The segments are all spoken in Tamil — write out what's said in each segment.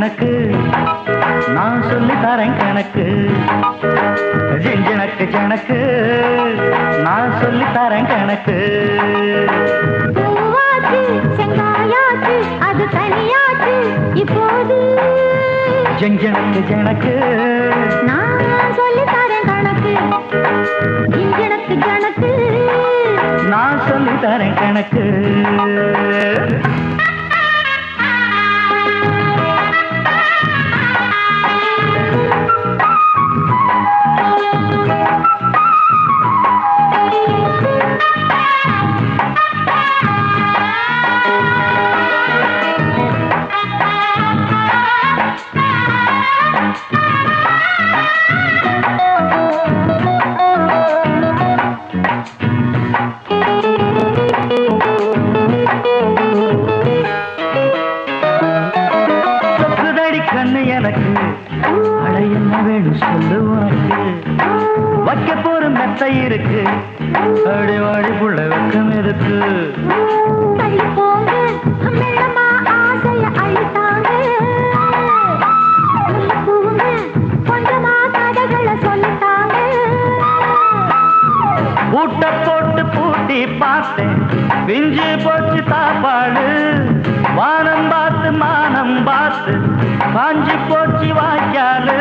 ஜனக்கு நான் சொல்லி தரேன் கணக்கு. ஜனக்கு ஜனக்கு நான் சொல்லி தரேன் கணக்கு. பூவாச்சு செங்காயாச்சு அது தனியாச்சு இப்போது. ஜனக்கு ஜனக்கு நான் சொல்லி தரேன் கணக்கு. ஜனக்கு ஜனக்கு நான் சொல்லி தரேன் கணக்கு. எனக்கு அட என்ன வேணும் சொல்லு உனக்கு. வைக்க போற மெத்தை இருக்கு அடி வாடி புள்ள வெக்கம் இருக்கு. பூட்ட போட்டு பூட்டி பார்த்தேன் பிஞ்சு போச்சு தாப்பாடு. வானம் பார்த்து மானம் பார்த்து காஞ்சி போச்சு வாய்க்காலு.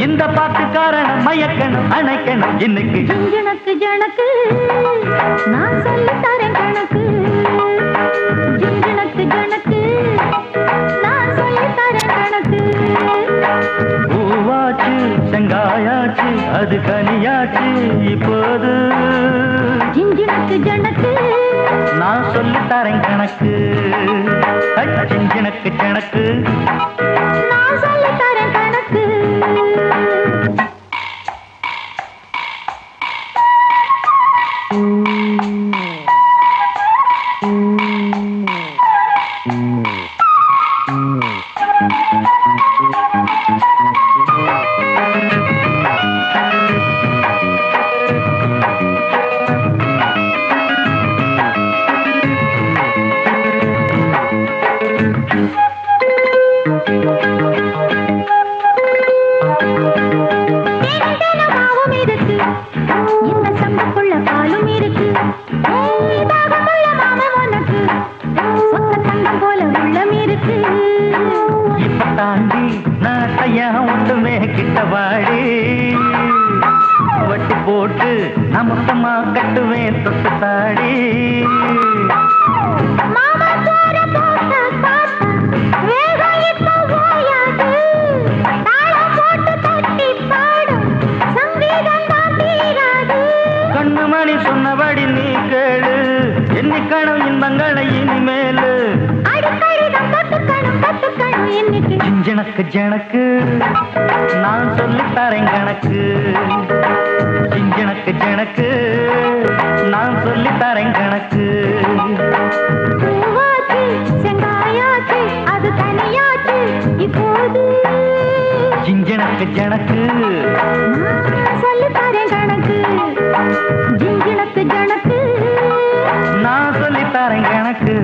இந்த பாட்டுக்காரன மயக்கணும் அணைக்கணும் இன்னைக்கு. ஜனக்கு ஜனக்கு நான் சொல்லி தரேன் கணக்கு. ஜனக்கு ஜனக்கு நான் சொல்லி தரேன் கணக்கு. பூவாச்சு செங்காயாச்சு அது கனியாச்சு இப்போது. ஜனக்கு ஜனக்கு நான் சொல்லி தரேன் கணக்கு. ஜனக்கு ஜனக்கு நான் சொல்லி தரேன் கணக்கு. தாண்டி நான் கையா ஒன்றுமே கிட்ட வாடி. வட்டி போட்டு நான் மொத்தமா கட்டுவேன் தொட்டு தாடி. கண்ணுமணி சொன்னபடி நீ கேளு எண்ணிக்கணும் இன்பங்களை இனிமேலு. ஜனக்கு ஜனக்கு நான் சொல்லி தரேன் கணக்கு. ஜனக்கு ஜனக்கு நான் சொல்லி தரேன் கணக்கு. பூவாச்சு செங்காயாச்சு அது தனியாச்சு இப்போது. ஜனக்கு ஜனக்கு நான் சொல்லி தரேன் கணக்கு. ஜனக்கு ஜனக்கு நான் சொல்லி தரேன் கணக்கு.